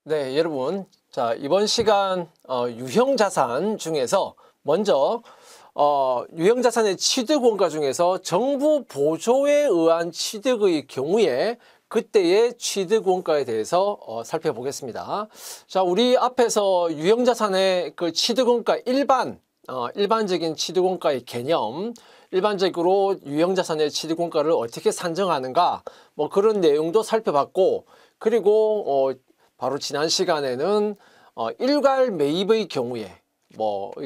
네, 여러분. 자, 이번 시간 유형자산 중에서 먼저 유형자산의 취득원가 중에서 정부 보조에 의한 취득의 경우에 그때의 취득원가에 대해서 살펴보겠습니다. 자, 우리 앞에서 유형자산의 그 취득원가 일반적인 취득원가의 개념, 일반적으로 유형자산의 취득원가를 어떻게 산정하는가, 뭐 그런 내용도 살펴봤고, 그리고 바로 지난 시간에는 일괄 매입의 경우에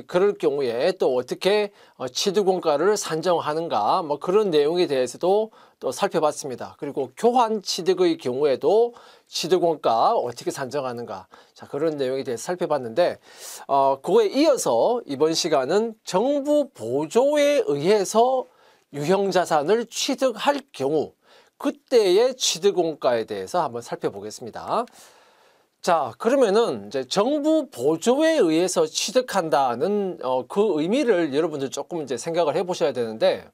그럴 경우에 또 어떻게 취득원가를 산정하는가 그런 내용에 대해서도 또 살펴봤습니다. 그리고 교환 취득의 경우에도 취득원가 어떻게 산정하는가, 자, 그런 내용에 대해서 살펴봤는데 그거에 이어서 이번 시간은 정부 보조에 의해서 유형자산을 취득할 경우 그때의 취득원가에 대해서 한번 살펴보겠습니다. 자, 그러면은 이제 정부 보조에 의해서 취득한다는 그 의미를 여러분들 조금 이제 생각을 해 보셔야 되는데,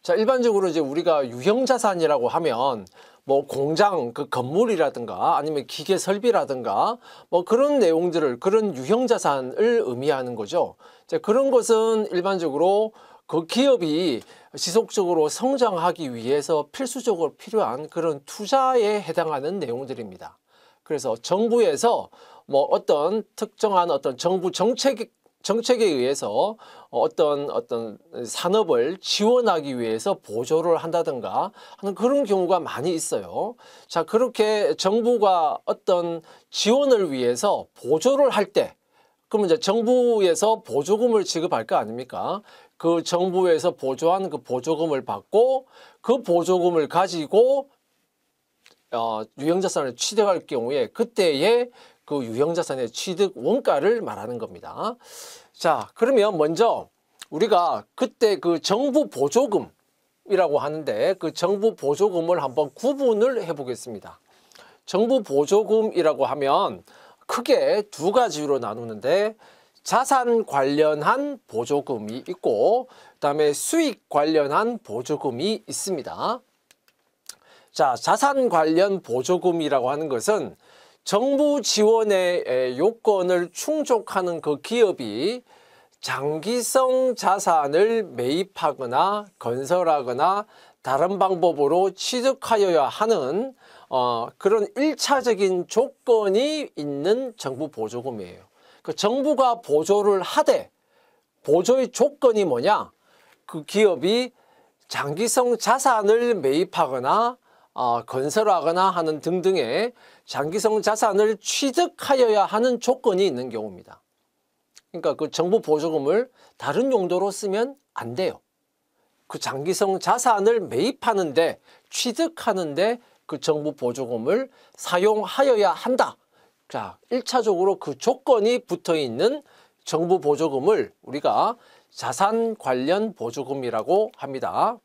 자, 일반적으로 이제 우리가 유형자산이라고 하면 뭐 공장 그 건물이라든가 아니면 기계 설비라든가 뭐 그런 내용들을, 그런 유형자산을 의미하는 거죠. 이제 그런 것은 일반적으로 그 기업이 지속적으로 성장하기 위해서 필수적으로 필요한 그런 투자에 해당하는 내용들입니다. 그래서 정부에서 뭐 어떤 특정한 어떤 정부 정책에 의해서 어떤 산업을 지원하기 위해서 보조를 한다든가 하는 그런 경우가 많이 있어요. 자, 그렇게 정부가 어떤 지원을 위해서 보조를 할 때, 그러면 이제 정부에서 보조금을 지급할 거 아닙니까? 그 정부에서 보조한 그 보조금을 받고 그 보조금을 가지고 유형자산을 취득할 경우에 그때의 그 유형자산의 취득 원가를 말하는 겁니다. 자, 그러면 먼저 우리가 그때 그 정부 보조금이라고 하는데 그 정부 보조금을 한번 구분을 해 보겠습니다. 정부 보조금이라고 하면 크게 두 가지로 나누는데, 자산 관련한 보조금이 있고 그다음에 수익 관련한 보조금이 있습니다. 자, 자산 관련 보조금이라고 하는 것은 정부 지원의 요건을 충족하는 그 기업이 장기성 자산을 매입하거나 건설하거나 다른 방법으로 취득하여야 하는 그런 일차적인 조건이 있는 정부 보조금이에요. 그 정부가 보조를 하되 보조의 조건이 뭐냐? 그 기업이 장기성 자산을 매입하거나 건설하거나 하는 등등의 장기성 자산을 취득하여야 하는 조건이 있는 경우입니다. 그러니까 그 정부 보조금을 다른 용도로 쓰면 안 돼요. 그 장기성 자산을 매입하는데, 취득하는데 그 정부 보조금을 사용하여야 한다. 자, 1차적으로 그 조건이 붙어 있는 정부 보조금을 우리가 자산 관련 보조금이라고 합니다.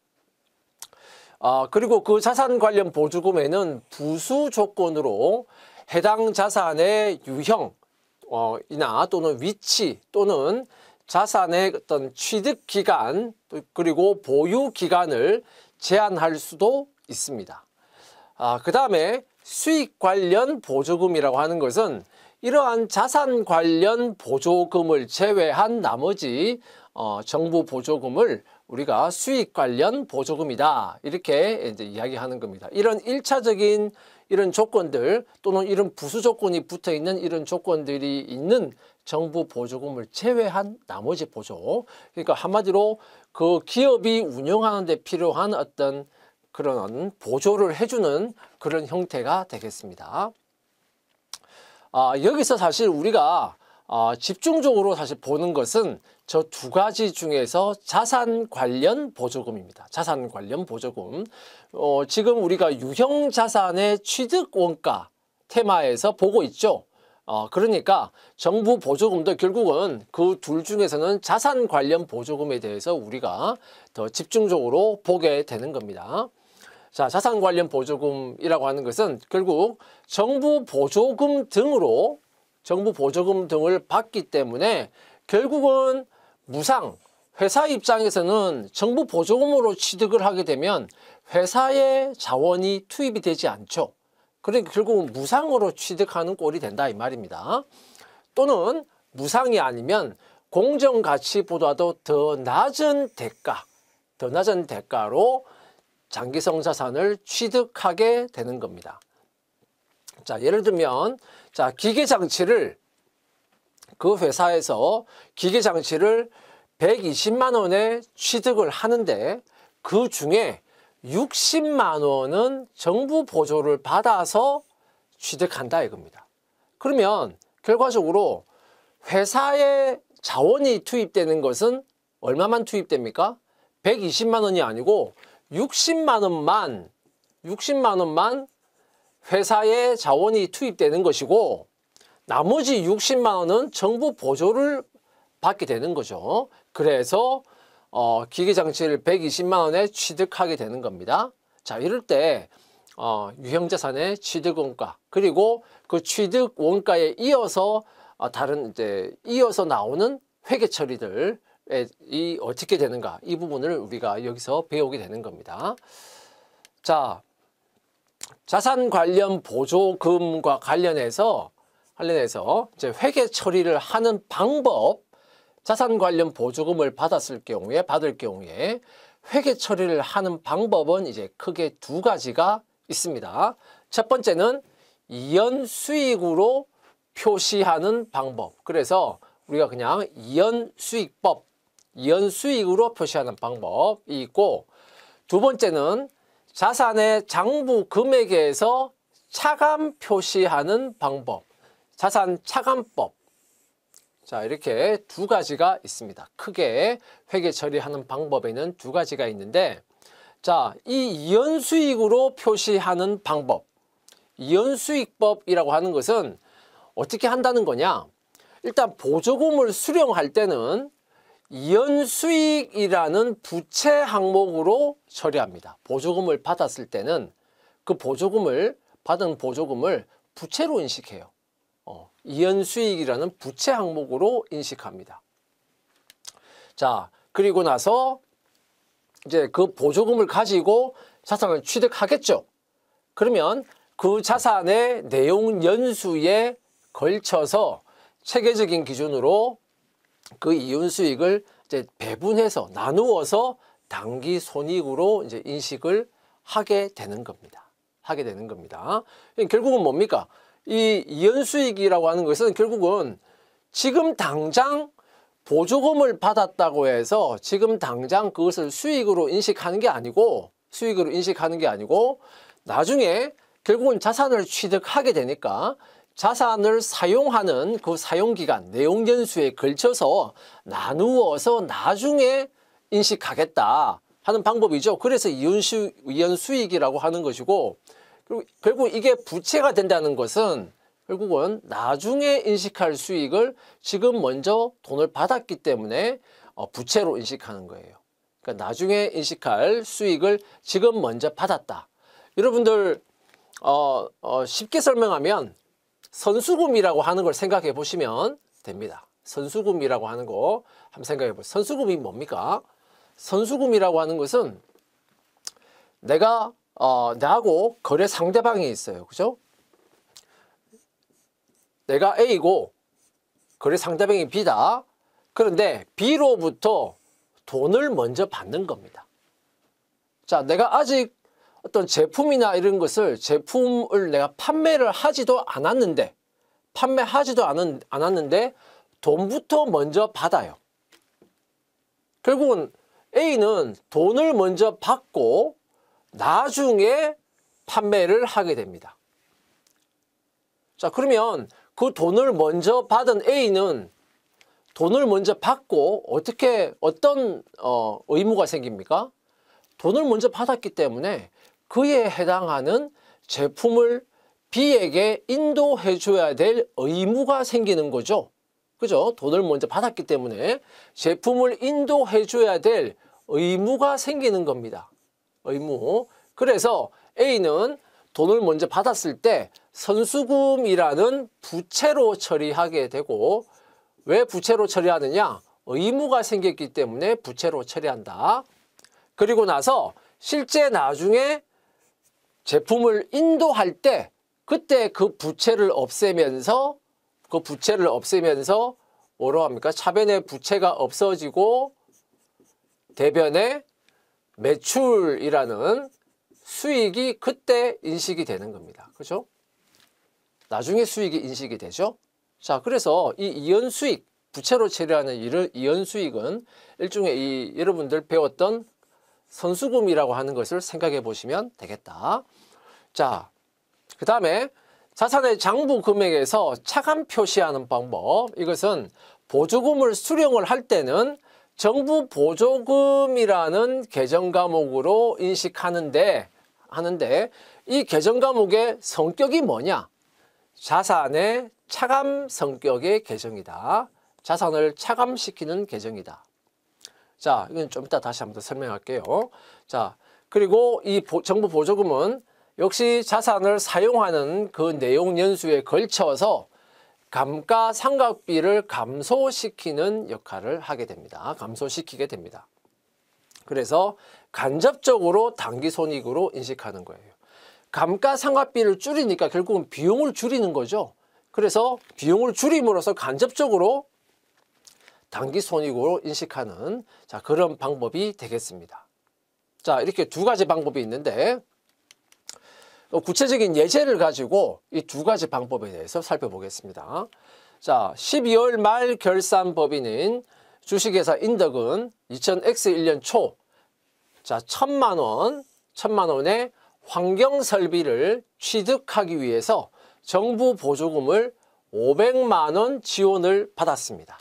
그리고 그 자산 관련 보조금에는 부수 조건으로 해당 자산의 유형 이나 또는 위치 또는 자산의 어떤 취득 기간 그리고 보유 기간을 제한할 수도 있습니다. 그 다음에 수익 관련 보조금이라고 하는 것은 이러한 자산 관련 보조금을 제외한 나머지 정부 보조금을 우리가 수익 관련 보조금이다, 이렇게 이제 이야기하는 겁니다. 이런 1차적인 이런 조건들 또는 이런 부수 조건이 붙어 있는 이런 조건들이 있는 정부 보조금을 제외한 나머지 보조, 그러니까 한마디로 그 기업이 운영하는 데 필요한 어떤 그런 보조를 해주는 그런 형태가 되겠습니다. 여기서 사실 우리가 집중적으로 사실 보는 것은 저 두 가지 중에서 자산 관련 보조금입니다. 자산 관련 보조금. 지금 우리가 유형자산의 취득 원가 테마에서 보고 있죠. 그러니까 정부 보조금도 결국은 그 둘 중에서는 자산 관련 보조금에 대해서 우리가 더 집중적으로 보게 되는 겁니다. 자, 자산 관련 보조금이라고 하는 것은 결국 정부 보조금 등을 받기 때문에 결국은 무상, 회사 입장에서는 정부 보조금으로 취득을 하게 되면 회사의 자원이 투입이 되지 않죠. 그러니까 결국은 무상으로 취득하는 꼴이 된다 이 말입니다. 또는 무상이 아니면 공정가치보다도 더 낮은 대가로 장기성 자산을 취득하게 되는 겁니다. 자, 예를 들면 자, 기계장치를 그 회사에서 기계장치를 120만 원에 취득을 하는데 그 중에 60만 원은 정부 보조를 받아서 취득한다 이겁니다. 그러면 결과적으로 회사에 자원이 투입되는 것은 얼마만 투입됩니까? 120만 원이 아니고 60만 원만 회사에 자원이 투입되는 것이고 나머지 60만 원은 정부 보조를 받게 되는 거죠. 그래서 기계장치를 120만 원에 취득하게 되는 겁니다. 자, 이럴 때 유형자산의 취득원가 그리고 그 취득원가에 이어서 이어서 나오는 회계 처리들 이 어떻게 되는가 이 부분을 우리가 여기서 배우게 되는 겁니다. 자, 자산 관련 보조금과 관련해서 이제 회계 처리를 하는 방법, 자산 관련 보조금을 받을 경우에 회계 처리를 하는 방법은 이제 크게 두 가지가 있습니다. 첫 번째는 이연 수익으로 표시하는 방법. 그래서 우리가 그냥 이연 수익으로 표시하는 방법이 있고, 두 번째는 자산의 장부 금액에서 차감 표시하는 방법, 자산 차감법. 자, 이렇게 두 가지가 있습니다. 크게 회계 처리하는 방법에는 두 가지가 있는데, 자, 이 이연수익으로 표시하는 방법, 이연수익법이라고 하는 것은 어떻게 한다는 거냐? 일단 보조금을 수령할 때는 이연수익이라는 부채 항목으로 처리합니다. 보조금을 받았을 때는 그 받은 보조금을 부채로 인식해요. 이연수익이라는 부채 항목으로 인식합니다. 자, 그리고 나서 이제 그 보조금을 가지고 자산을 취득하겠죠. 그러면 그 자산의 내용 연수에 걸쳐서 체계적인 기준으로 그 이윤수익을 이제 배분해서 나누어서 당기 손익으로 이제 인식을 하게 되는 겁니다. 결국은 뭡니까? 이 이연수익이라고 하는 것은 결국은 지금 당장 보조금을 받았다고 해서 지금 당장 그것을 수익으로 인식하는 게 아니고 나중에 결국은 자산을 취득하게 되니까 자산을 사용하는 그 사용기간, 내용연수에 걸쳐서 나누어서 나중에 인식하겠다 하는 방법이죠. 그래서 이연수익이라고 하는 것이고, 그리고 결국 이게 부채가 된다는 것은 결국은 나중에 인식할 수익을 지금 먼저 돈을 받았기 때문에 부채로 인식하는 거예요. 그러니까 나중에 인식할 수익을 지금 먼저 받았다. 여러분들 쉽게 설명하면 선수금이라고 하는 걸 생각해 보시면 됩니다. 선수금이라고 하는 거 한번 생각해 보세요. 선수금이 뭡니까? 선수금이라고 하는 것은 나하고 거래 상대방이 있어요. 그죠? 내가 A고 거래 상대방이 B다. 그런데 B로부터 돈을 먼저 받는 겁니다. 자, 내가 아직 어떤 제품이나 이런 제품을 내가 판매를 하지도 않았는데 돈부터 먼저 받아요. 결국은 A는 돈을 먼저 받고 나중에 판매를 하게 됩니다. 자, 그러면 그 돈을 먼저 받은 A는 돈을 먼저 받고 어떤 의무가 생깁니까? 돈을 먼저 받았기 때문에 그에 해당하는 제품을 B에게 인도해 줘야 될 의무가 생기는 거죠. 그죠? 돈을 먼저 받았기 때문에 제품을 인도해 줘야 될 의무가 생기는 겁니다. 의무. 그래서 A는 돈을 먼저 받았을 때 선수금이라는 부채로 처리하게 되고, 왜 부채로 처리하느냐? 의무가 생겼기 때문에 부채로 처리한다. 그리고 나서 실제 나중에 제품을 인도할 때 그때 그 부채를 없애면서 뭐로 합니까? 차변의 부채가 없어지고 대변의 매출이라는 수익이 그때 인식이 되는 겁니다. 그죠? 나중에 수익이 인식이 되죠. 자, 그래서 이 이연수익, 부채로 처리하는 이연수익은 일종의 이 여러분들 배웠던 선수금이라고 하는 것을 생각해 보시면 되겠다. 자, 그 다음에 자산의 장부 금액에서 차감 표시하는 방법. 이것은 보조금을 수령을 할 때는 정부 보조금이라는 계정 과목으로 인식하는데 이 계정 과목의 성격이 뭐냐? 자산의 차감 성격의 계정이다. 자산을 차감시키는 계정이다. 자, 이건 좀 이따 다시 한번 더 설명할게요. 자, 그리고 이 정부 보조금은 역시 자산을 사용하는 그 내용 연수에 걸쳐서 감가상각비를 감소시키는 역할을 하게 됩니다. 감소시키게 됩니다. 그래서 간접적으로 당기손익으로 인식하는 거예요. 감가상각비를 줄이니까 결국은 비용을 줄이는 거죠. 그래서 비용을 줄임으로써 간접적으로 당기손익으로 인식하는 자, 그런 방법이 되겠습니다. 자, 이렇게 두 가지 방법이 있는데 구체적인 예제를 가지고 이 두 가지 방법에 대해서 살펴보겠습니다. 자, 12월 말 결산 법인인 주식회사 인덕은 2000X1년 초 자, 1,000만 원의 환경설비를 취득하기 위해서 정부 보조금을 500만 원 지원을 받았습니다.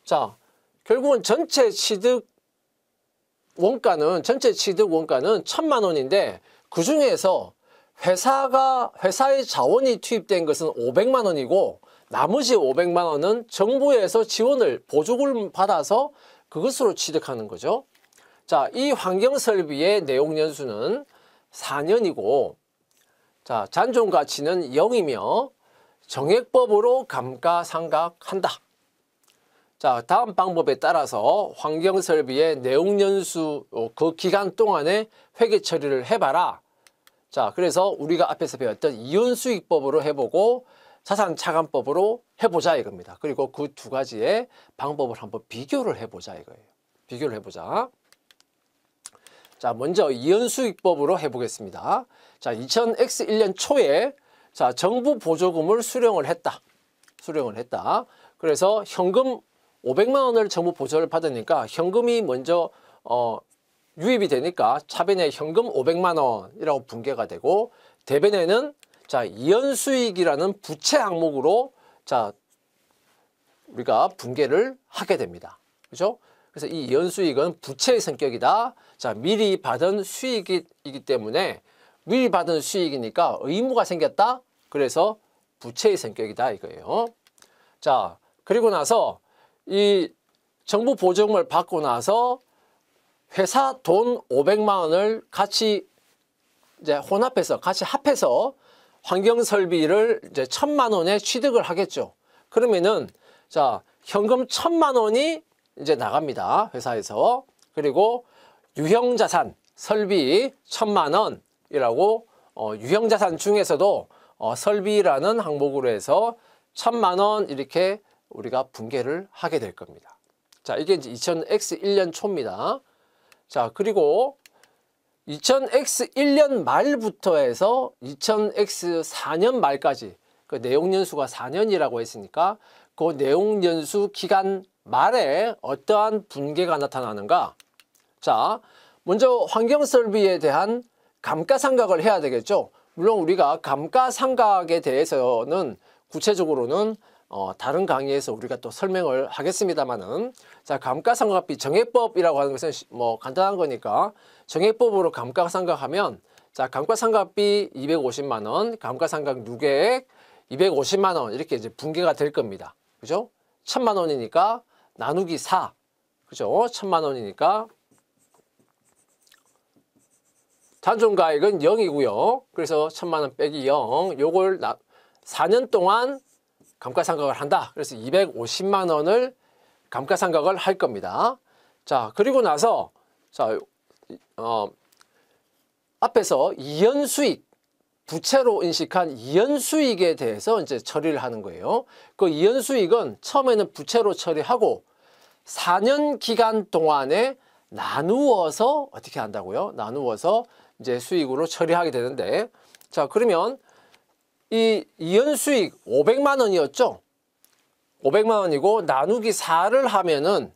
자, 결국은 전체 취득 원가는 1,000만 원인데 그 중에서 회사의 자원이 투입된 것은 500만 원이고 나머지 500만 원은 정부에서 보조금을 받아서 그것으로 취득하는 거죠. 자, 이 환경설비의 내용 연수는 4년이고 자, 잔존 가치는 0이며 정액법으로 감가상각한다. 자, 다음 방법에 따라서 환경설비의 내용 연수 그 기간 동안에 회계 처리를 해봐라. 자, 그래서 우리가 앞에서 배웠던 이윤수익법으로 해보고 자산차감법으로 해보자 이겁니다. 그리고 그 두 가지의 방법을 한번 비교를 해보자 이거예요. 비교를 해보자. 자, 먼저 이윤수익법으로 해보겠습니다. 자, 2000X1년 초에 자, 정부 보조금을 수령을 했다. 그래서 현금 500만 원을 정부 보조를 받으니까 현금이 먼저 유입이 되니까 차변에 현금 500만 원이라고 분계가 되고 대변에는 자, 이연수익이라는 부채 항목으로 자, 우리가 분계를 하게 됩니다. 그죠? 그래서 이 이연수익은 부채의 성격이다. 자, 미리 받은 수익이기 때문에 미리 받은 수익이니까 의무가 생겼다. 그래서 부채의 성격이다 이거예요. 자, 그리고 나서 이 정부 보조금을 받고 나서 회사 돈 500만 원을 같이 이제 같이 합해서 환경설비를 이제 1,000만 원에 취득을 하겠죠. 그러면은 자, 현금 1,000만 원이 이제 나갑니다. 회사에서. 그리고 유형자산 설비 1,000만 원이라고 유형자산 중에서도 설비라는 항목으로 해서 1,000만 원 이렇게 우리가 분계를 하게 될 겁니다. 자, 이게 이제 2000X1년 초입니다. 자, 그리고 2000X1년 말부터 해서 2000X4년 말까지 그 내용연수가 4년이라고 했으니까 그 내용연수 기간 말에 어떠한 분계가 나타나는가? 자, 먼저 환경설비에 대한 감가상각을 해야 되겠죠. 물론 우리가 감가상각에 대해서는 구체적으로는 다른 강의에서 우리가 또 설명을 하겠습니다만은 자, 감가상각비 정액법이라고 하는 것은 뭐 간단한 거니까 정액법으로 감가상각하면 자, 감가상각비 250만 원, 감가상각 누계액 250만 원 이렇게 이제 분계가 될 겁니다. 그죠? 1,000만 원이니까 나누기 4. 그죠? 1,000만 원이니까 잔존가액은 0이고요. 그래서 1,000만 원 빼기 0. 요걸 4년 동안 감가상각을 한다. 그래서 250만 원을 감가상각을 할 겁니다. 자, 그리고 나서 자, 앞에서 이연수익 부채로 인식한 이연수익에 대해서 이제 처리를 하는 거예요. 그 이연수익은 처음에는 부채로 처리하고 4년 기간 동안에 나누어서 어떻게 한다고요? 나누어서 이제 수익으로 처리하게 되는데, 자, 그러면 이 이연수익 500만 원이었죠? 500만 원이고 나누기 4를 하면은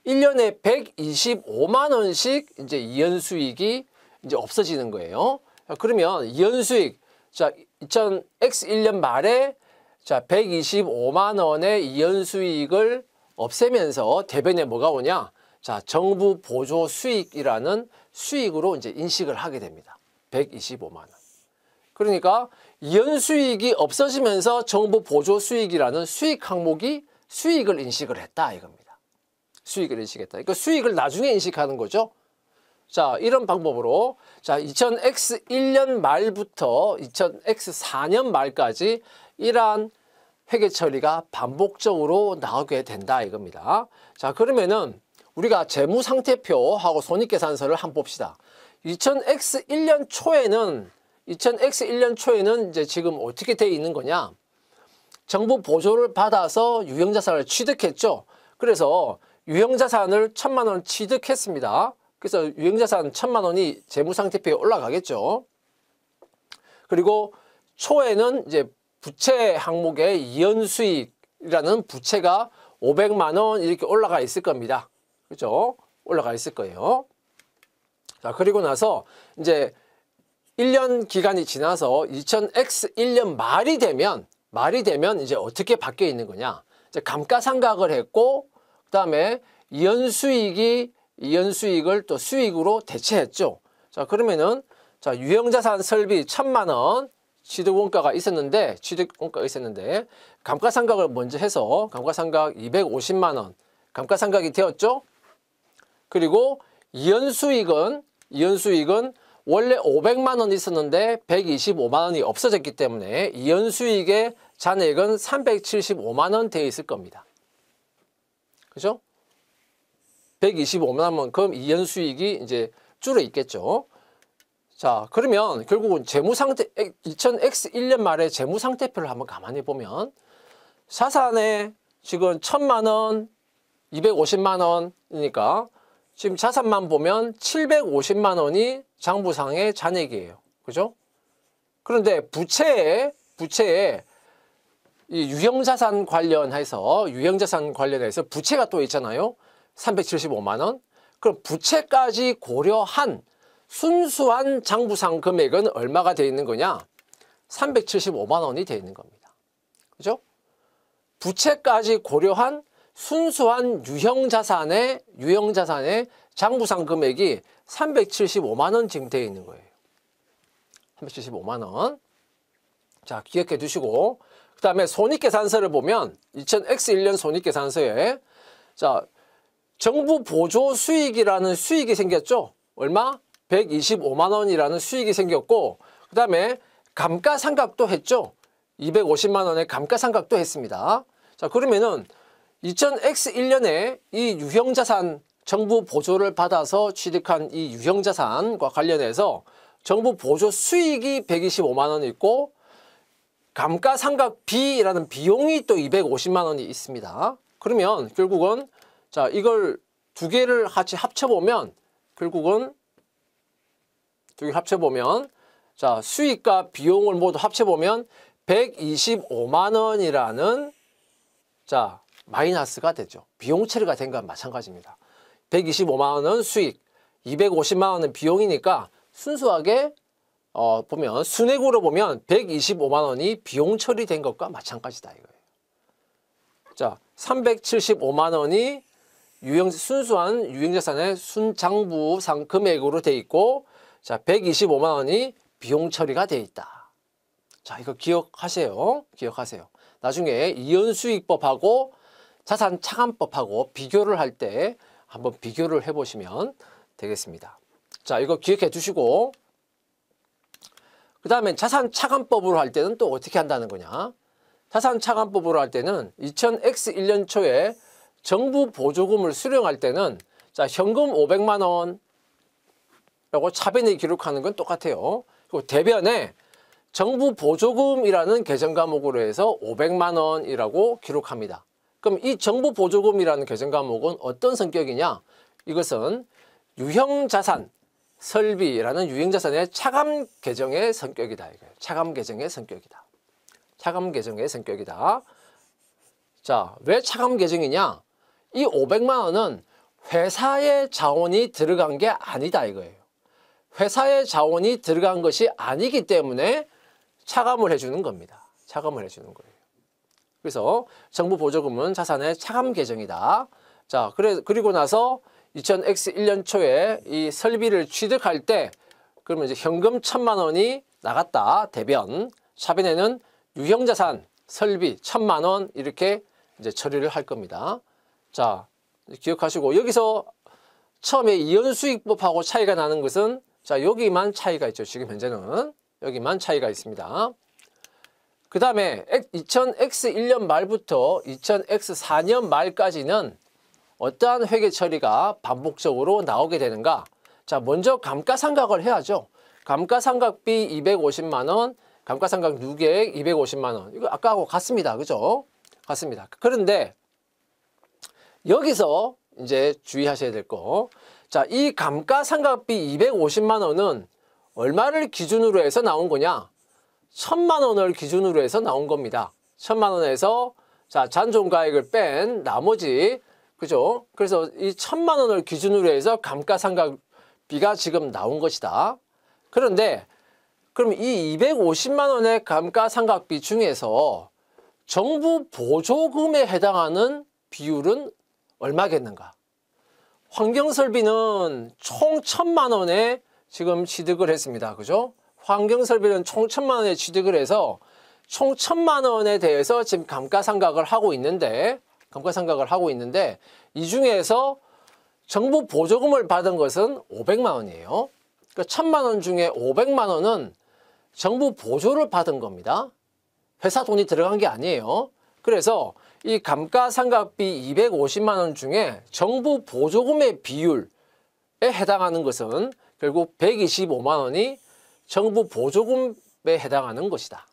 1년에 125만 원씩 이제 이연수익이 이제 없어지는 거예요. 자, 그러면 이연수익, 자, X1년 말에 자, 125만 원의 이연수익을 없애면서 대변에 뭐가 오냐? 자, 정부 보조 수익이라는 수익으로 이제 인식을 하게 됩니다. 125만 원. 그러니까 이연수익이 없어지면서 정부 보조 수익이라는 수익 항목이 수익을 인식을 했다 이겁니다. 수익을 인식했다. 그러니까 수익을 나중에 인식하는 거죠. 자, 이런 방법으로 자, 2000X1년 말부터 2000X4년 말까지 이러한 회계 처리가 반복적으로 나오게 된다 이겁니다. 자, 그러면은 우리가 재무상태표하고 손익계산서를 한번 봅시다. 2000X1년 초에는 이제 지금 어떻게 돼 있는 거냐? 정부 보조를 받아서 유형자산을 취득했죠. 그래서 유형자산을 1000만 원 취득했습니다. 그래서 유형자산 1000만 원이 재무상태표에 올라가겠죠. 그리고 초에는 이제 부채 항목에 이연수익이라는 부채가 500만 원 이렇게 올라가 있을 겁니다. 그죠? 올라가 있을 거예요. 자, 그리고 나서 이제 1년 기간이 지나서 2000X1년 말이 되면 이제 어떻게 바뀌어 있는 거냐? 이제 감가상각을 했고, 그 다음에 이연수익을 또 수익으로 대체했죠. 자, 그러면은 자, 유형자산 설비 1000만 원 취득원가가 있었는데 감가상각을 먼저 해서 감가상각 250만 원 감가상각이 되었죠. 그리고 이연수익은 원래 500만 원 있었는데 125만 원이 없어졌기 때문에 이연수익의 잔액은 375만 원 되어 있을 겁니다. 그죠? 125만 원만큼 이연수익이 이제 줄어 있겠죠. 자, 그러면 결국은 2000X1년 말에 재무상태표를 한번 가만히 보면 자산에 지금 1000만 원, 250만 원이니까 지금 자산만 보면 750만 원이 장부상의 잔액이에요. 그죠? 그런데 부채에 이 유형자산 관련해서 부채가 또 있잖아요. 375만 원. 그럼 부채까지 고려한 순수한 장부상 금액은 얼마가 되어 있는 거냐? 375만 원이 되어 있는 겁니다. 그죠? 부채까지 고려한 순수한 유형자산의 장부상 금액이 375만 원 지금 되어 있는 거예요. 375만 원. 자, 기억해 두시고, 그 다음에 손익계산서를 보면 2000X1년 손익계산서에 자, 정부 보조 수익이라는 수익이 생겼죠. 얼마? 125만 원이라는 수익이 생겼고, 그 다음에 감가상각도 했죠. 250만 원의 감가상각도 했습니다. 자, 그러면은 2000X1년에 이 유형자산 정부 보조를 받아서 취득한 이 유형자산과 관련해서 정부 보조 수익이 125만 원이 있고 감가상각비라는 비용이 또 250만 원이 있습니다. 그러면 결국은 자, 이걸 두 개를 같이 합쳐보면 결국은 자, 수익과 비용을 모두 합쳐보면 125만 원이라는 자, 마이너스가 되죠. 비용 처리가 된 건 마찬가지입니다. 125만 원은 수익, 250만 원은 비용이니까 순수하게 보면 순액으로 보면 125만 원이 비용 처리된 것과 마찬가지다 이거예요. 자, 375만 원이 순수한 유형자산의 순장부상 금액으로 돼 있고, 자, 125만 원이 비용 처리가 돼 있다. 자, 이거 기억하세요. 나중에 이연수익법하고 자산차감법하고 비교를 할 때 한번 비교를 해보시면 되겠습니다. 자, 이거 기억해 두시고, 그 다음에 자산차감법으로 할 때는 또 어떻게 한다는 거냐? 자산차감법으로 할 때는 2000X1년 초에 정부 보조금을 수령할 때는 자, 현금 500만 원라고 차변에 기록하는 건 똑같아요. 그리고 대변에 정부 보조금이라는 개정 과목으로 해서 500만 원이라고 기록합니다. 그럼 이 정부 보조금이라는 개정 과목은 어떤 성격이냐? 이것은 유형자산 설비라는 유형자산의 차감 개정의 성격이다. 이거예요. 차감 개정의 성격이다. 차감 개정의 성격이다. 자, 왜 차감 개정이냐? 이 500만 원은 회사의 자원이 들어간 게 아니다 이거예요. 회사의 자원이 들어간 것이 아니기 때문에 차감을 해주는 겁니다. 차감을 해주는 거예요. 그래서 정부 보조금은 자산의 차감 개정이다. 자, 그리고 나서 2000X1년 초에 이 설비를 취득할 때 그러면 이제 현금 1000만 원이 나갔다. 대변. 차변에는 유형자산 설비 1000만 원 이렇게 이제 처리를 할 겁니다. 자, 기억하시고 여기서 처음에 이연수익법하고 차이가 나는 것은 자, 여기만 차이가 있죠. 지금 현재는 여기만 차이가 있습니다. 그 다음에 2000X1년 말부터 2000X4년 말까지는 어떠한 회계 처리가 반복적으로 나오게 되는가? 자, 먼저 감가상각을 해야죠. 감가상각비 250만 원, 감가상각 누계액 250만 원. 이거 아까하고 같습니다. 그죠? 같습니다. 그런데 여기서 이제 주의하셔야 될 거. 자, 이 감가상각비 250만 원은 얼마를 기준으로 해서 나온 거냐? 1000만 원을 기준으로 해서 나온 겁니다. 1000만 원에서 자, 잔존가액을 뺀 나머지 그죠? 그래서 이 1000만 원을 기준으로 해서 감가상각비가 지금 나온 것이다. 그런데 그럼 이 250만 원의 감가상각비 중에서 정부 보조금에 해당하는 비율은 얼마겠는가? 환경설비는 총 1000만 원에 지금 취득을 했습니다. 그죠? 환경설비는 총 1000만 원에 취득을 해서 총 1000만 원에 대해서 지금 감가상각을 하고 있는데 이 중에서 정부 보조금을 받은 것은 500만 원이에요. 그러니까 1000만 원 중에 500만 원은 정부 보조를 받은 겁니다. 회사 돈이 들어간 게 아니에요. 그래서 이 감가상각비 250만 원 중에 정부 보조금의 비율에 해당하는 것은 결국 125만 원이 정부 보조금에 해당하는 것이다.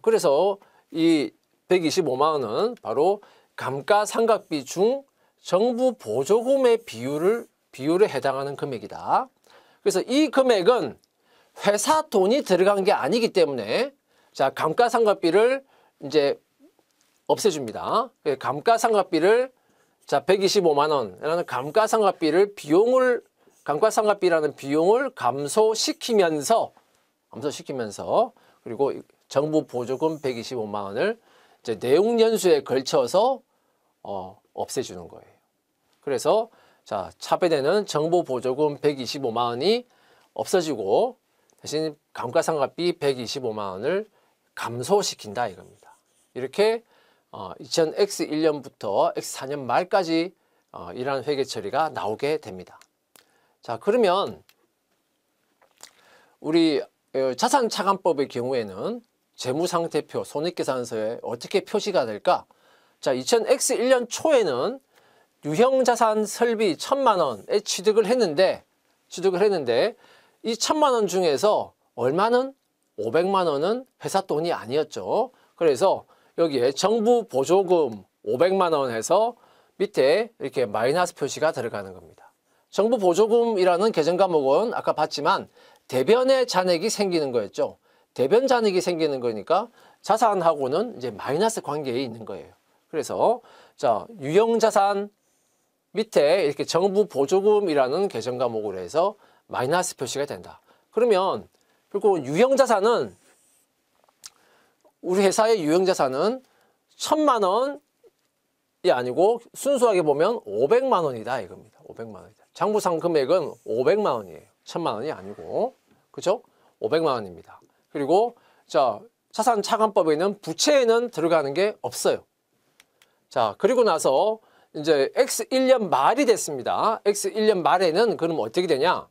그래서 이 125만 원은 바로 감가상각비 중 정부 보조금의 비율에 해당하는 금액이다. 그래서 이 금액은 회사 돈이 들어간 게 아니기 때문에 자, 감가상각비를 이제 없애줍니다. 감가상각비를 자, 125만 원이라는 감가상각비를 감가상각비라는 비용을 감소시키면서 그리고 정부 보조금 125만 원을 이제 내용연수에 걸쳐서 없애주는 거예요. 그래서 자, 차변에는 정부 보조금 125만 원이 없어지고 대신 감가상각비 125만 원을 감소시킨다 이겁니다. 이렇게 2000X1년부터 X4년 말까지 이러한 회계 처리가 나오게 됩니다. 자, 그러면 우리 자산차감법의 경우에는 재무상태표, 손익계산서에 어떻게 표시가 될까? 자, 2000X1년 초에는 유형자산 설비 1000만 원에 취득을 했는데 이 1000만 원 중에서 얼마는 500만 원은 회사 돈이 아니었죠. 그래서 여기에 정부 보조금 500만 원 해서 밑에 이렇게 마이너스 표시가 들어가는 겁니다. 정부 보조금이라는 개정 과목은 아까 봤지만 대변의 잔액이 생기는 거였죠. 대변 잔액이 생기는 거니까 자산하고는 이제 마이너스 관계에 있는 거예요. 그래서 자, 유형자산 밑에 이렇게 정부 보조금이라는 개정 과목으로 해서 마이너스 표시가 된다. 그러면 그리고 유형자산은 우리 회사의 유형자산은 1000만 원이 아니고 순수하게 보면 500만 원이다 이겁니다. 500만 원이다. 장부상 금액은 500만 원이에요. 1000만 원이 아니고. 그죠? 500만 원입니다. 그리고 자, 자산차감법에는 부채에는 들어가는 게 없어요. 자, 그리고 나서 이제 X1년 말이 됐습니다. X1년 말에는 그럼 어떻게 되냐?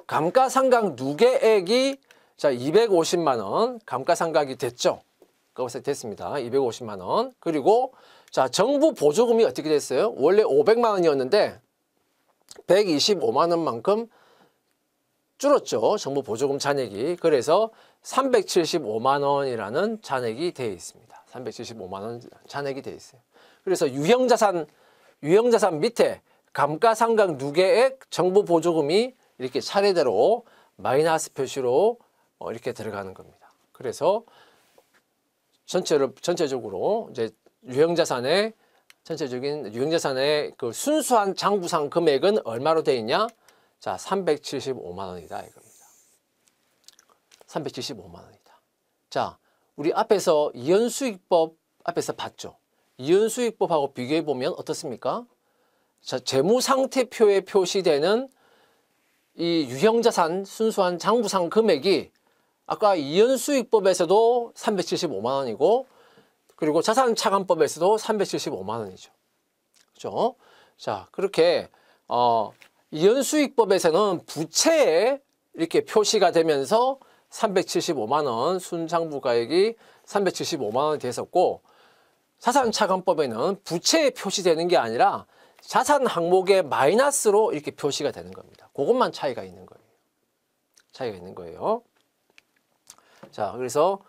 감가상각 누계액이 자, 250만 원 감가상각이 됐죠. 그것에 됐습니다. 250만 원. 그리고 자, 정부 보조금이 어떻게 됐어요? 원래 500만 원이었는데 125만 원만큼 줄었죠. 정부 보조금 잔액이. 그래서 375만 원이라는 잔액이 되어 있습니다. 375만 원 잔액이 되어 있어요. 그래서 유형자산 밑에 감가상각 누계액 정부 보조금이 이렇게 차례대로 마이너스 표시로 이렇게 들어가는 겁니다. 그래서 전체적으로 이제 유형자산의 전체적인 유형자산의 그 순수한 장부상 금액은 얼마로 되어 있냐? 자, 375만 원이다 이겁니다. 375만 원이다. 자, 우리 앞에서 이연수익법 앞에서 봤죠. 이연수익법하고 비교해 보면 어떻습니까? 자, 재무상태표에 표시되는 이 유형자산 순수한 장부상 금액이 아까 이연수익법에서도 375만 원이고 그리고 자산차감법에서도 375만 원이죠. 그렇죠? 자, 그렇게 이연수익법에서는 부채에 이렇게 표시가 되면서 375만 원 순장부가액이 375만 원이 됐었고 자산차감법에는 부채에 표시되는 게 아니라 자산 항목의 마이너스로 이렇게 표시가 되는 겁니다. 그것만 차이가 있는 거예요. 차이가 있는 거예요. 자, 그래서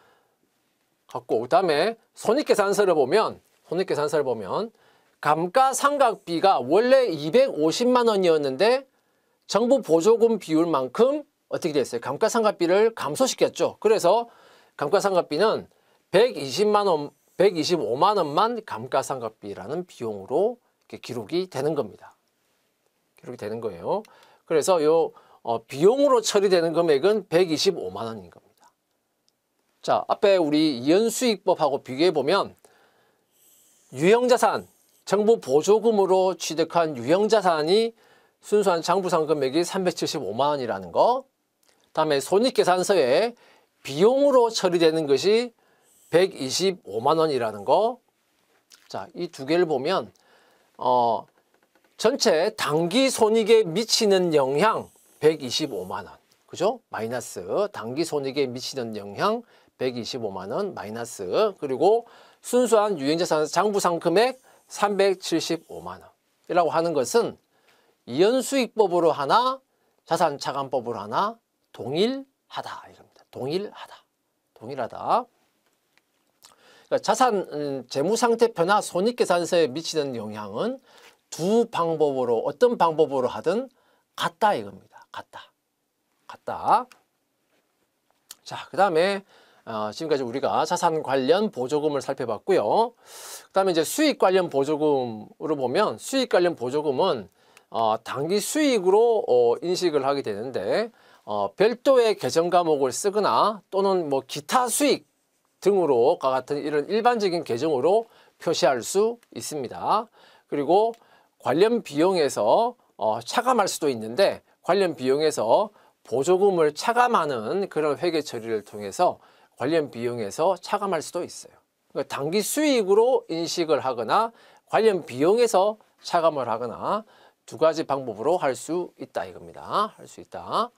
갖고 그다음에 손익계산서를 보면 감가상각비가 원래 250만 원이었는데 정부 보조금 비율만큼 어떻게 됐어요? 감가상각비를 감소시켰죠. 그래서 감가상각비는 125만 원만 감가상각비라는 비용으로 이렇게 기록이 되는 겁니다. 기록이 되는 거예요. 그래서 요 비용으로 처리되는 금액은 125만 원인 겁니다. 자, 앞에 우리 이연수익법하고 비교해 보면 유형자산, 정부 보조금으로 취득한 유형자산이 순수한 장부상 금액이 375만 원이라는 거, 다음에 손익계산서에 비용으로 처리되는 것이 125만 원이라는 거. 자, 이 두 개를 보면 전체 당기 손익에 미치는 영향 125만 원. 그죠? 마이너스. 당기 손익에 미치는 영향 125만 원 마이너스. 그리고 순수한 유형자산 장부상 금액 375만 원. 이라고 하는 것은 이연수익법으로 하나, 자산차감법으로 하나 동일하다 이겁니다. 동일하다. 그러니까 자산 재무상태 변화 손익계산서에 미치는 영향은 두 방법으로 어떤 방법으로 하든 같다 이겁니다. 같다. 자, 그다음에 지금까지 우리가 자산 관련 보조금을 살펴봤고요. 그다음에 이제 수익 관련 보조금으로 보면 수익 관련 보조금은 당기 수익으로 인식을 하게 되는데 별도의 계정 과목을 쓰거나 또는 뭐 기타 수익 등으로 같은 이런 일반적인 계정으로 표시할 수 있습니다. 그리고 관련 비용에서 차감할 수도 있는데 관련 비용에서 보조금을 차감하는 그런 회계 처리를 통해서 관련 비용에서 차감할 수도 있어요. 그러니까 당기 수익으로 인식을 하거나 관련 비용에서 차감을 하거나 두 가지 방법으로 할 수 있다 이겁니다. 할 수 있다.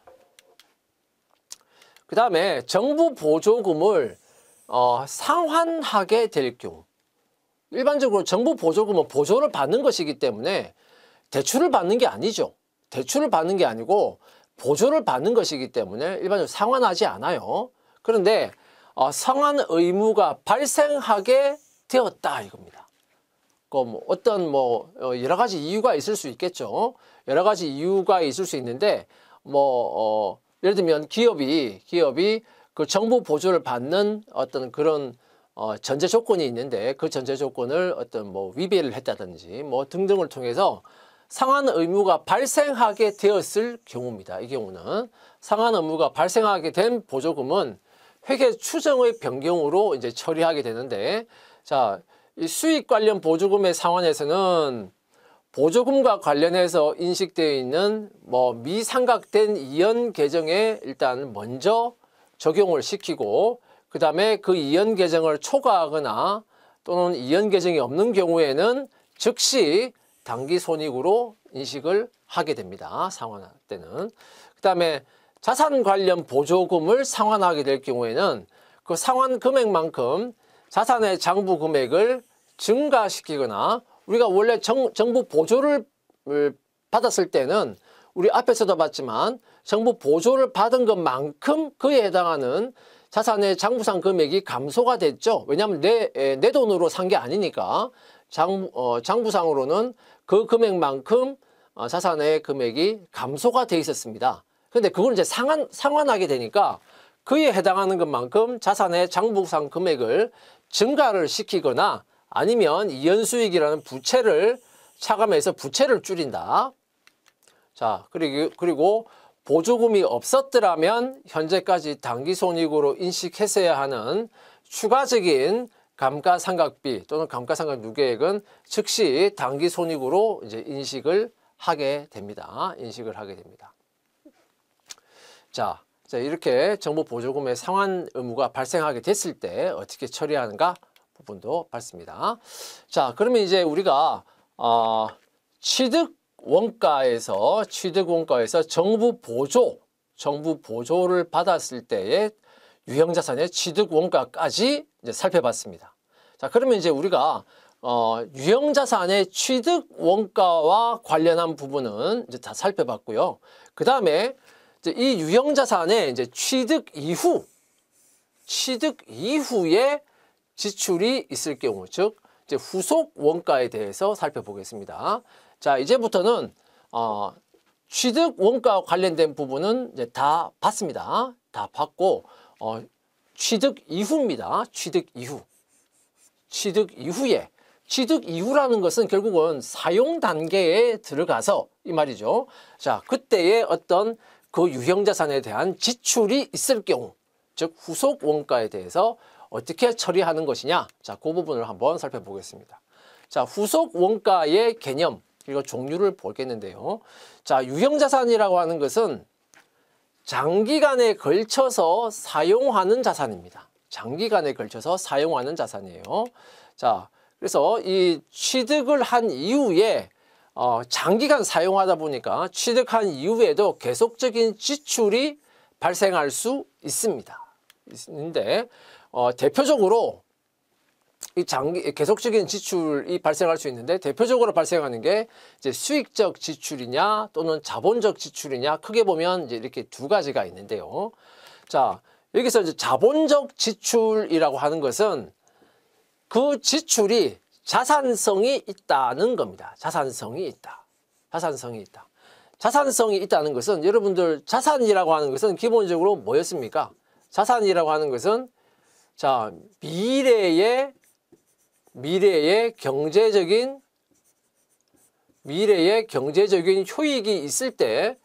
그 다음에 정부 보조금을 상환하게 될 경우, 일반적으로 정부 보조금은 보조를 받는 것이기 때문에 대출을 받는 게 아니죠. 대출을 받는 게 아니고 보조를 받는 것이기 때문에 일반적으로 상환하지 않아요. 그런데 상환 의무가 발생하게 되었다 이겁니다. 어떤 여러 가지 이유가 있을 수 있겠죠. 여러 가지 이유가 있을 수 있는데 예를 들면 기업이 그 정부 보조를 받는 어떤 그런 전제 조건이 있는데 그 전제 조건을 어떤 위배를 했다든지 등등을 통해서 상환 의무가 발생하게 되었을 경우입니다. 이 경우는 상환 의무가 발생하게 된 보조금은 회계 추정의 변경으로 이제 처리하게 되는데, 자, 이 수익 관련 보조금의 상환에서는 보조금과 관련해서 인식되어 있는 미삼각된 이연 계정에 일단 먼저 적용을 시키고, 그 다음에 그 이연 계정을 초과하거나 또는 이연 계정이 없는 경우에는 즉시 당기 손익으로 인식을 하게 됩니다. 상환할 때는. 그 다음에 자산 관련 보조금을 상환하게 될 경우에는 그 상환 금액만큼 자산의 장부 금액을 증가시키거나, 우리가 원래 정부 보조를 받았을 때는 우리 앞에서도 봤지만 정부 보조를 받은 것만큼 그에 해당하는 자산의 장부상 금액이 감소가 됐죠. 왜냐하면 내 돈으로 산 게 아니니까 장부상으로는 그 금액만큼 자산의 금액이 감소가 돼 있었습니다. 근데 그걸 이제 상환하게 되니까 그에 해당하는 것만큼 자산의 장부상 금액을 증가를 시키거나 아니면 이연수익이라는 부채를 차감해서 부채를 줄인다. 자, 그리고 보조금이 없었더라면 현재까지 당기손익으로 인식했어야 하는 추가적인 감가상각비 또는 감가상각 유계액은 즉시 당기손익으로 이제 인식을 하게 됩니다. 자, 이렇게 정부 보조금의 상환 의무가 발생하게 됐을 때 어떻게 처리하는가 부분도 봤습니다. 자, 그러면 이제 우리가 취득원가에서 정부 보조를 받았을 때의 유형자산의 취득원가까지 이제 살펴봤습니다. 자, 그러면 이제 우리가 유형자산의 취득원가와 관련한 부분은 이제 다 살펴봤고요. 그 다음에 이 유형자산의 이제 취득 이후에 지출이 있을 경우, 즉 이제 후속 원가에 대해서 살펴보겠습니다. 자, 이제부터는 취득 원가와 관련된 부분은 이제 다 봤습니다. 다 봤고 취득 이후입니다. 취득 이후라는 것은 결국은 사용 단계에 들어가서 이 말이죠. 자, 그때의 어떤 그 유형자산에 대한 지출이 있을 경우, 즉 후속 원가에 대해서 어떻게 처리하는 것이냐. 자, 그 부분을 한번 살펴보겠습니다. 자, 후속 원가의 개념 그리고 종류를 보겠는데요. 자, 유형자산이라고 하는 것은 장기간에 걸쳐서 사용하는 자산입니다. 장기간에 걸쳐서 사용하는 자산이에요. 자, 그래서 이 취득을 한 이후에 장기간 사용하다 보니까 취득한 이후에도 계속적인 지출이 발생할 수 있습니다. 있는데 대표적으로 이 계속적인 지출이 발생할 수 있는데 대표적으로 발생하는 게 이제 수익적 지출이냐 또는 자본적 지출이냐, 크게 보면 이제 이렇게 두 가지가 있는데요. 자, 여기서 이제 자본적 지출이라고 하는 것은 그 지출이 자산성이 있다는 겁니다. 자산성이 있다는 것은 여러분들 자산이라고 하는 것은 기본적으로 뭐였습니까? 자산이라고 하는 것은 자, 미래의 경제적인 효익이 있을 때,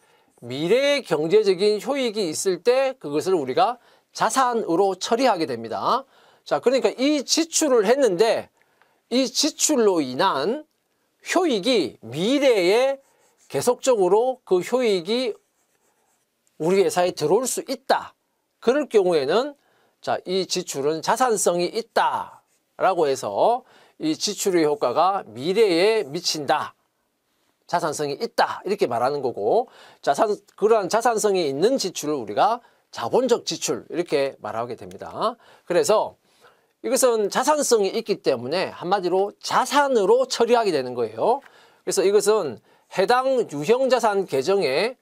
그것을 우리가 자산으로 처리하게 됩니다. 자, 그러니까 이 지출을 했는데 이 지출로 인한 효익이 미래에 계속적으로 그 효익이 우리 회사에 들어올 수 있다. 그럴 경우에는 자, 이 지출은 자산성이 있다라고 해서 이 지출의 효과가 미래에 미친다. 자산성이 있다. 이렇게 말하는 거고, 그러한 자산성이 있는 지출을 우리가 자본적 지출 이렇게 말하게 됩니다. 그래서 이것은 자산성이 있기 때문에 한마디로 자산으로 처리하게 되는 거예요. 그래서 이것은 해당 유형자산 계정의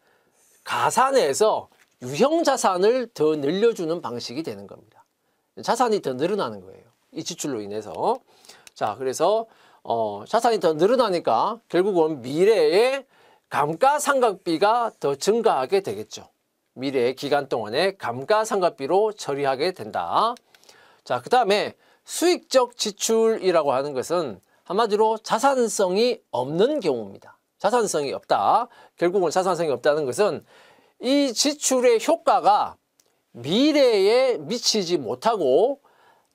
가산에서 유형자산을 더 늘려주는 방식이 되는 겁니다. 자산이 더 늘어나는 거예요. 이 지출로 인해서. 자, 그래서 자산이 더 늘어나니까 결국은 미래에 감가상각비가 더 증가하게 되겠죠. 미래의 기간 동안에 감가상각비로 처리하게 된다. 자, 그 다음에 수익적 지출이라고 하는 것은 한마디로 자산성이 없는 경우입니다. 자산성이 없다. 결국은 자산성이 없다는 것은 이 지출의 효과가 미래에 미치지 못하고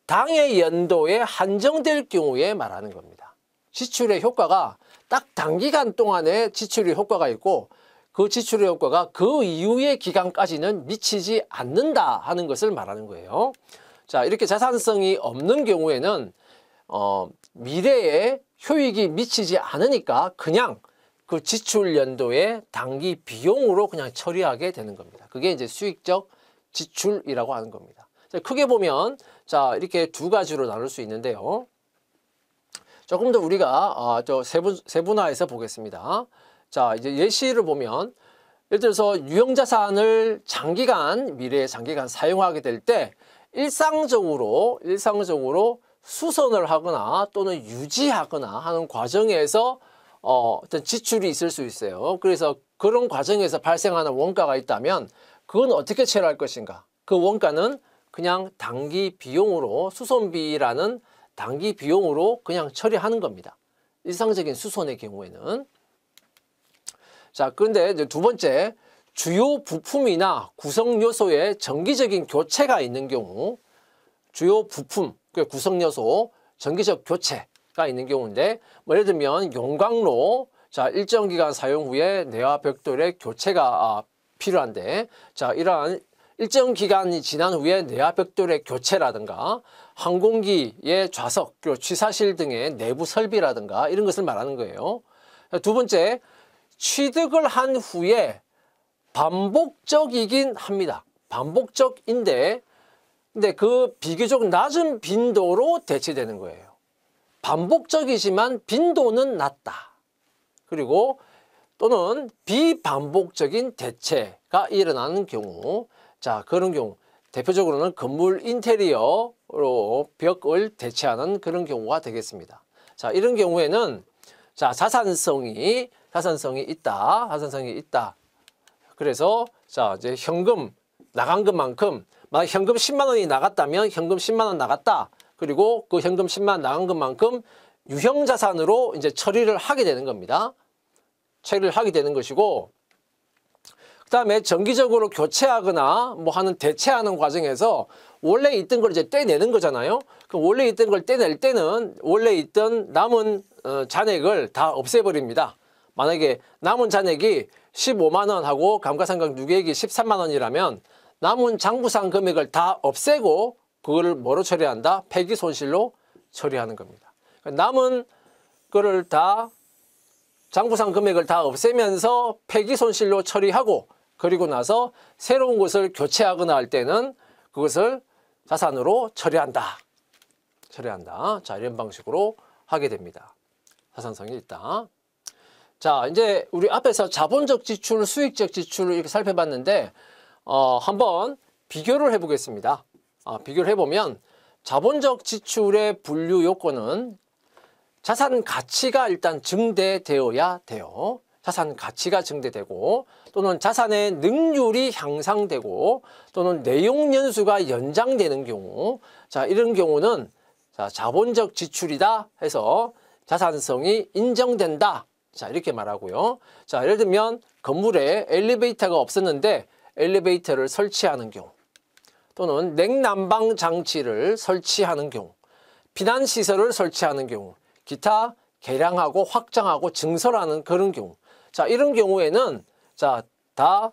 당해 연도에 한정될 경우에 말하는 겁니다. 지출의 효과가 딱 단기간 동안에 지출의 효과가 있고 그 지출의 효과가 그 이후의 기간까지는 미치지 않는다 하는 것을 말하는 거예요. 자, 이렇게 자산성이 없는 경우에는 미래에 효익이 미치지 않으니까 그냥 그 지출 연도의 단기 비용으로 그냥 처리하게 되는 겁니다. 그게 이제 수익적 지출이라고 하는 겁니다. 자, 크게 보면 자, 이렇게 두 가지로 나눌 수 있는데요. 조금 더 우리가 세분화해서 보겠습니다. 자, 이제 예시를 보면 예를 들어서 유형자산을 미래에 장기간 사용하게 될 때 일상적으로 수선을 하거나 또는 유지하거나 하는 과정에서 어떤 지출이 있을 수 있어요. 그래서 그런 과정에서 발생하는 원가가 있다면 그건 어떻게 처리할 것인가? 그 원가는 그냥 단기 비용으로, 수선비라는 단기 비용으로 그냥 처리하는 겁니다. 일상적인 수선의 경우에는. 자, 그런데 이제 두 번째, 주요 부품이나 구성 요소의 정기적인 교체가 있는 경우, 주요 부품, 구성 요소, 정기적 교체가 있는 경우인데, 예를 들면 용광로, 자, 일정 기간 사용 후에 내화 벽돌의 교체가 필요한데, 자, 이러한 일정 기간이 지난 후에 내화 벽돌의 교체라든가 항공기의 좌석, 그리고 취사실 등의 내부 설비라든가 이런 것을 말하는 거예요. 두 번째, 취득을 한 후에 반복적이긴 합니다. 반복적인데 근데 그 비교적 낮은 빈도로 대체되는 거예요. 반복적이지만 빈도는 낮다. 그리고 또는 비반복적인 대체가 일어나는 경우, 자, 그런 경우 대표적으로는 건물 인테리어로 벽을 대체하는 그런 경우가 되겠습니다. 자, 이런 경우에는 자, 자산성이 있다. 그래서 자, 이제 현금 나간 것만큼, 만약 현금 10만 원이 나갔다면 현금 10만 원 나갔다. 그리고 그 현금 10만 원 나간 것만큼 유형자산으로 이제 처리를 하게 되는 겁니다. 처리를 하게 되는 것이고, 그 다음에 정기적으로 교체하거나 뭐 하는 대체하는 과정에서 원래 있던 걸 이제 떼내는 거잖아요. 그럼 원래 있던 걸 떼낼 때는 원래 있던 남은 잔액을 다 없애버립니다. 만약에 남은 잔액이 15만 원 하고 감가상각 누계액이 13만 원이라면 남은 장부상 금액을 다 없애고 그거를 뭐로 처리한다? 폐기손실로 처리하는 겁니다. 남은 거를 다 장부상 금액을 다 없애면서 폐기손실로 처리하고, 그리고 나서 새로운 것을 교체하거나 할 때는 그것을 자산으로 처리한다. 자, 이런 방식으로 하게 됩니다. 자산성이 있다. 자, 이제 우리 앞에서 자본적 지출, 수익적 지출을 이렇게 살펴봤는데 한번 비교를 해보겠습니다. 비교를 해보면 자본적 지출의 분류 요건은 자산 가치가 일단 증대되어야 돼요. 자산 가치가 증대되고, 또는 자산의 능률이 향상되고, 또는 내용 연수가 연장되는 경우, 자, 이런 경우는 자, 자본적 지출이다 해서 자산성이 인정된다. 자, 이렇게 말하고요. 자, 예를 들면 건물에 엘리베이터가 없었는데 엘리베이터를 설치하는 경우, 또는 냉난방 장치를 설치하는 경우, 피난시설을 설치하는 경우, 기타 개량하고 확장하고 증설하는 그런 경우, 자, 이런 경우에는 자, 다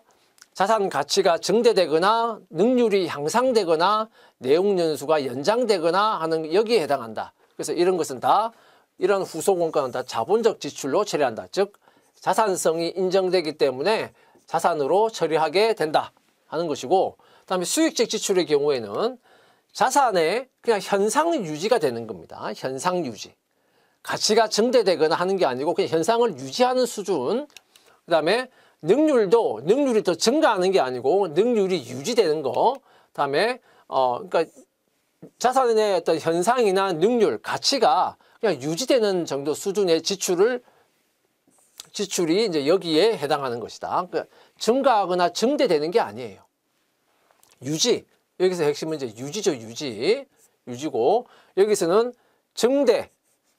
자산 가치가 증대되거나 능률이 향상되거나 내용 연수가 연장되거나 하는 여기에 해당한다. 그래서 이런 것은 다, 이런 후속 원가는 다 자본적 지출로 처리한다. 즉 자산성이 인정되기 때문에 자산으로 처리하게 된다 하는 것이고, 그다음에 수익적 지출의 경우에는 자산의 그냥 현상 유지가 되는 겁니다. 현상 유지. 가치가 증대되거나 하는 게 아니고 그냥 현상을 유지하는 수준. 그다음에 능률이 더 증가하는 게 아니고 능률이 유지되는 거. 그다음에 그러니까 자산의 어떤 현상이나 능률, 가치가 그냥 유지되는 정도 수준의 지출이 이제 여기에 해당하는 것이다. 그러니까 증가하거나 증대되는 게 아니에요. 유지. 여기서 핵심은 이제 유지죠, 유지고, 여기서는 증대,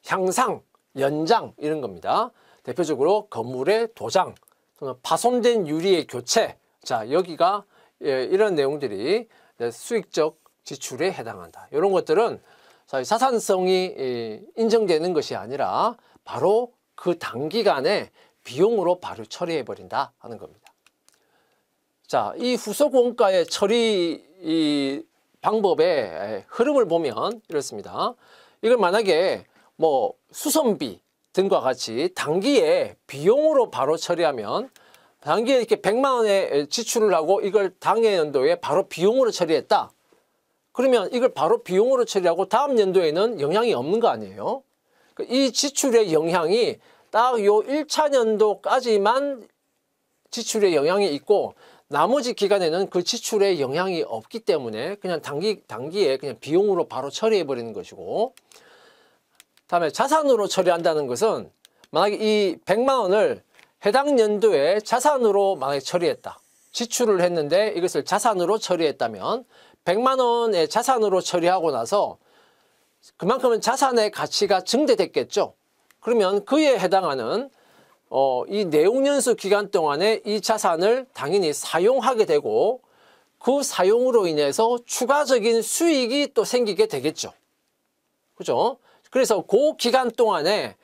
향상, 연장 이런 겁니다. 대표적으로 건물의 도장, 또는 파손된 유리의 교체. 자, 여기가 이런 내용들이 수익적 지출에 해당한다. 이런 것들은 자산성이 인정되는 것이 아니라 바로 그 단기간에 비용으로 바로 처리해 버린다 하는 겁니다. 자, 이 후속 원가의 처리 방법의 흐름을 보면 이렇습니다. 이걸 만약에 뭐 수선비 등과 같이 단기에 비용으로 바로 처리하면, 단기에 이렇게 100만 원의 지출을 하고 이걸 당해 연도에 바로 비용으로 처리했다. 그러면 이걸 바로 비용으로 처리하고 다음 연도에는 영향이 없는 거 아니에요? 이 지출의 영향이 딱 요 1차 연도까지만 지출에 영향이 있고 나머지 기간에는 그 지출에 영향이 없기 때문에 그냥 단기에 그냥 비용으로 바로 처리해 버리는 것이고, 다음에 자산으로 처리한다는 것은 만약에 이 100만 원을 해당 연도에 자산으로 만약에 처리했다. 지출을 했는데 이것을 자산으로 처리했다면 100만 원의 자산으로 처리하고 나서 그만큼은 자산의 가치가 증대됐겠죠. 그러면 그에 해당하는 이 내용연수 기간 동안에 이 자산을 당연히 사용하게 되고 그 사용으로 인해서 추가적인 수익이 또 생기게 되겠죠. 그죠? 그래서 그 기간 동안에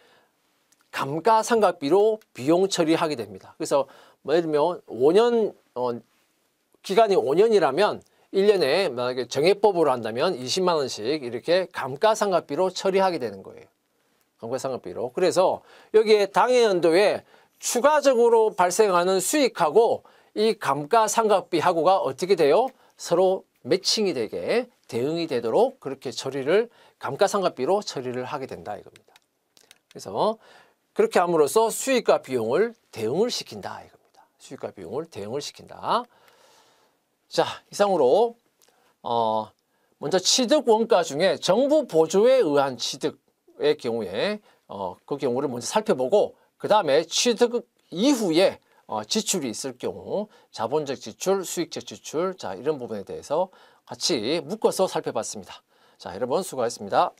감가상각비로 비용 처리하게 됩니다. 그래서 예를 들면 5년 기간이 5년이라면 1년에 만약에 정액법으로 한다면 20만 원씩 이렇게 감가상각비로 처리하게 되는 거예요. 감가상각비로. 그래서 여기에 당해 연도에 추가적으로 발생하는 수익하고 이 감가상각비하고가 어떻게 돼요? 서로 매칭이 되게 대응이 되도록 그렇게 처리를 감가상각비로 처리를 하게 된다 이겁니다. 그래서 그렇게 함으로써 수익과 비용을 대응을 시킨다 이겁니다. 수익과 비용을 대응을 시킨다. 자, 이상으로 먼저 취득 원가 중에 정부 보조에 의한 취득의 경우에 그 경우를 먼저 살펴보고 그 다음에 취득 이후에 지출이 있을 경우 자본적 지출, 수익적 지출, 자 이런 부분에 대해서 같이 묶어서 살펴봤습니다. 자, 여러분 수고하셨습니다.